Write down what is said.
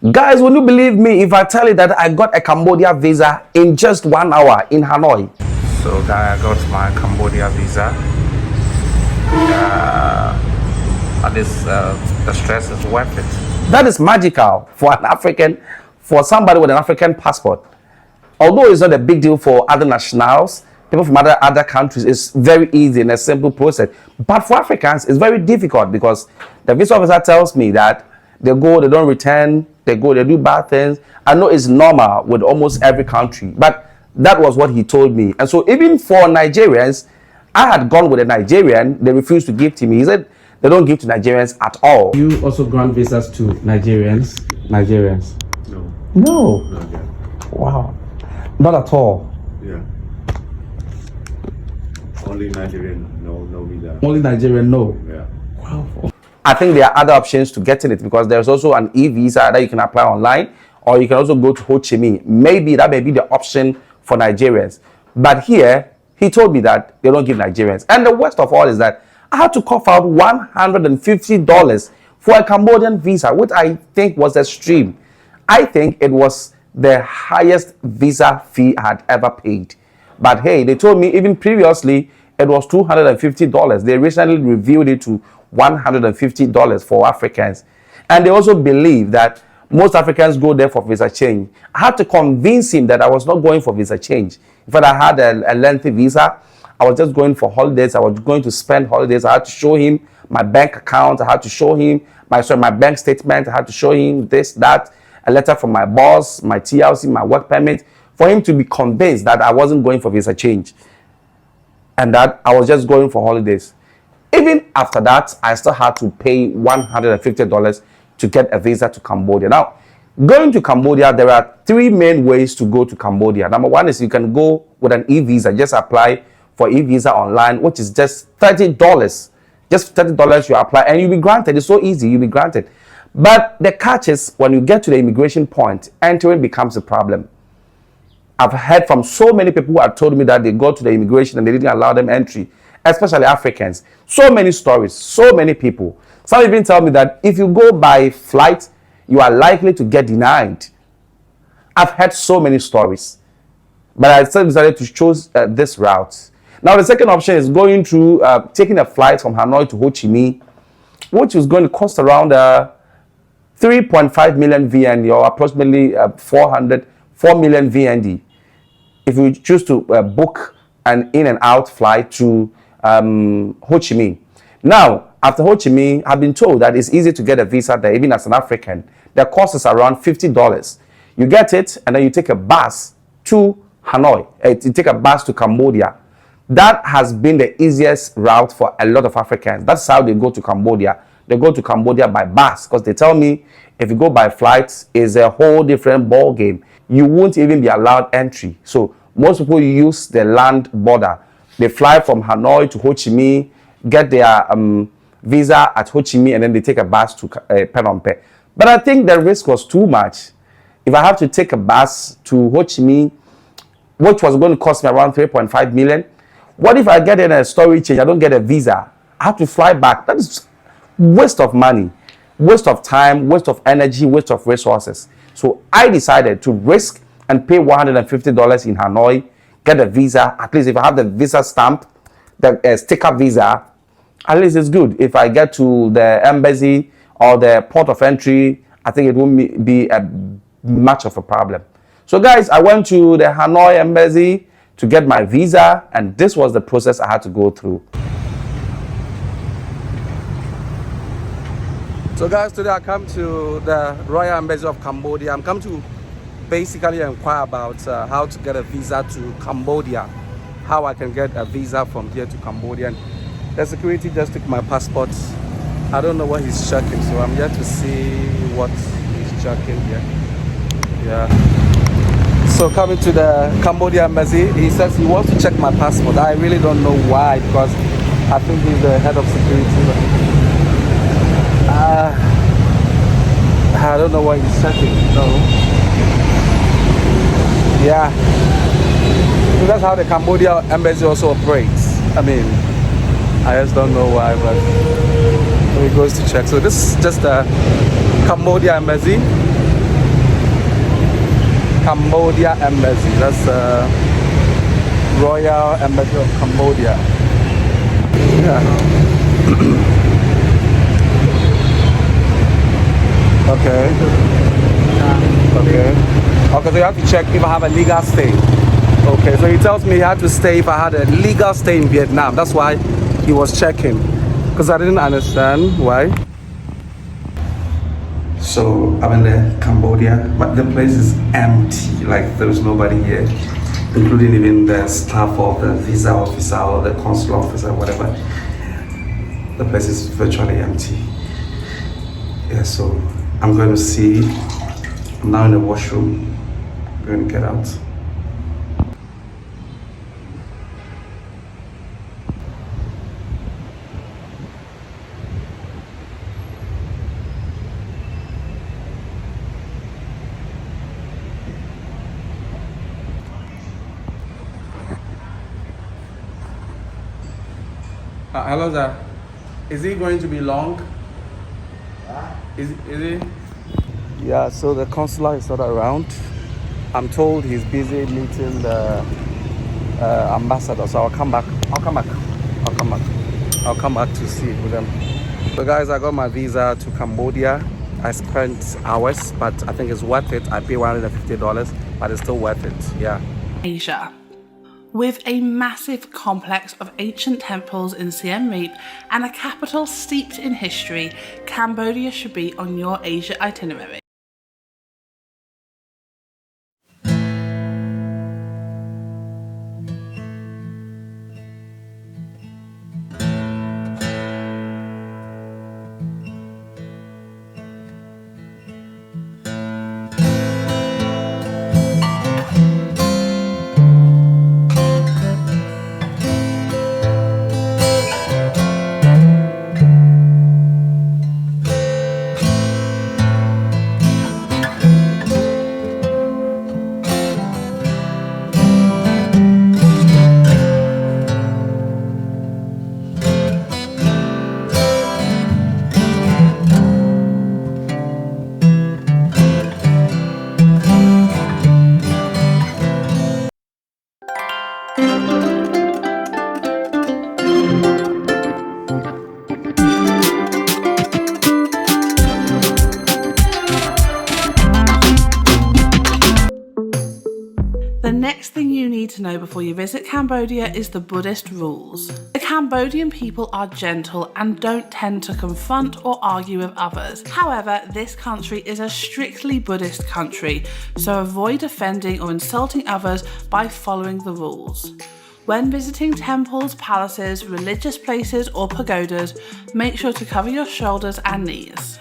Guys, will you believe me if I tell you that I got a Cambodia visa in just 1 hour in Hanoi? So guys, I got my Cambodia visa. At least the stress is worth it. That is magical for an African, for somebody with an African passport. Although it's not a big deal for other nationals, people from other countries, it's very easy and a simple process. But for Africans, it's very difficult because the visa officer tells me that they go, they don't return, they go, they do bad things. I know it's normal with almost every country, but that was what he told me. And so even for Nigerians, I had gone with a Nigerian, they refused to give to me. He said they don't give to Nigerians at all. You also grant visas to Nigerians? No. No. Not yet. Wow. Not at all. Yeah. Only Nigerian, no visa. Only Nigerian, no. Yeah. Wow. I think there are other options to getting it because there's also an e-visa that you can apply online, or you can also go to Ho Chi Minh. Maybe that may be the option for Nigerians. But here, he told me that they don't give Nigerians. And the worst of all is that I had to cough out $150 for a Cambodian visa, which I think was extreme. I think it was the highest visa fee I had ever paid. But hey, they told me even previously it was $250. They recently reviewed it to $150 for Africans. And they also believe that most Africans go there for visa change. I had to convince him that I was not going for visa change. In fact, I had a lengthy visa. I was just going for holidays. I was going to spend holidays. I had to show him my bank account. I had to show him my bank statement. I had to show him this, that, a letter from my boss, my TLC, my work permit, for him to be convinced that I wasn't going for visa change and that I was just going for holidays. Even after that, I still had to pay $150 to get a visa to Cambodia. Now, going to Cambodia, there are three main ways to go to Cambodia. Number one is you can go with an e-visa. Just apply for e-visa online, which is just $30. Just $30 you apply and you'll be granted. It's so easy, you'll be granted. But the catch is when you get to the immigration point, entering becomes a problem. I've heard from so many people who have told me that they go to the immigration and they didn't allow them entry, especially Africans. So many stories, so many people. Some even tell me that if you go by flight, you are likely to get denied. I've heard so many stories, but I still decided to choose this route. Now, the second option is going through, taking a flight from Hanoi to Ho Chi Minh, which is going to cost around 3.5 million VND, or approximately 4 million VND. If you choose to book an in and out flight to Ho Chi Minh. Now, after Ho Chi Minh, I've been told that it's easy to get a visa there, even as an African. The cost is around $50. You get it, and then you take a bus to Hanoi. You take a bus to Cambodia. That has been the easiest route for a lot of Africans. That's how they go to Cambodia. They go to Cambodia by bus because they tell me if you go by flight, it's a whole different ball game. You won't even be allowed entry. So most people use the land border. They fly from Hanoi to Ho Chi Minh, get their visa at Ho Chi Minh, and then they take a bus to Phnom Penh. But I think the risk was too much. If I have to take a bus to Ho Chi Minh, which was going to cost me around 3.5 million, what if I get in a story change, I don't get a visa, I have to fly back? That is waste of money, waste of time, waste of energy, waste of resources. So I decided to risk and pay $150 in Hanoi, get a visa. At least if I have the visa stamp, the sticker visa, at least it's good. If I get to the embassy or the port of entry, I think it won't be much of a problem. So guys, I went to the Hanoi embassy to get my visa, and this was the process I had to go through. So guys, today I come to the Royal Embassy of Cambodia. I'm come to basically inquire about how to get a visa to Cambodia, how I can get a visa from here to Cambodia. And the security just took my passport. I don't know what he's checking, so I'm here to see what he's checking here. Yeah. So coming to the Cambodia embassy, he says he wants to check my passport. I really don't know why, because I think he's the head of security. I don't know why he's checking. No. Yeah. So that's how the Cambodia embassy also operates. I mean, I just don't know why, but he goes to check. So this is just the Cambodia embassy. Cambodia Embassy. That's Royal Embassy of Cambodia. Yeah. Okay. Okay. Okay, so you have to check if I have a legal stay. Okay, so he tells me he had to stay if I had a legal stay in Vietnam. That's why he was checking. Because I didn't understand why. So I'm in the Cambodia, but the place is empty. Like there's nobody here, including even the staff of the visa officer or the consular officer, whatever. The place is virtually empty. Yeah, so I'm going to see. I'm now in the washroom. I'm going to get out. Hello, sir. Is it going to be long? Is it? Yeah, so the consular is not around. I'm told he's busy meeting the ambassador, so I'll come back to see it with them. So guys, I got my visa to Cambodia. I spent hours, but I think it's worth it. I pay $150, but it's still worth it, yeah. Asia. With a massive complex of ancient temples in Siem Reap and a capital steeped in history, Cambodia should be on your Asia itinerary. The next thing you need to know before you visit Cambodia is the Buddhist rules. The Cambodian people are gentle and don't tend to confront or argue with others. However, this country is a strictly Buddhist country, so avoid offending or insulting others by following the rules. When visiting temples, palaces, religious places or pagodas, make sure to cover your shoulders and knees.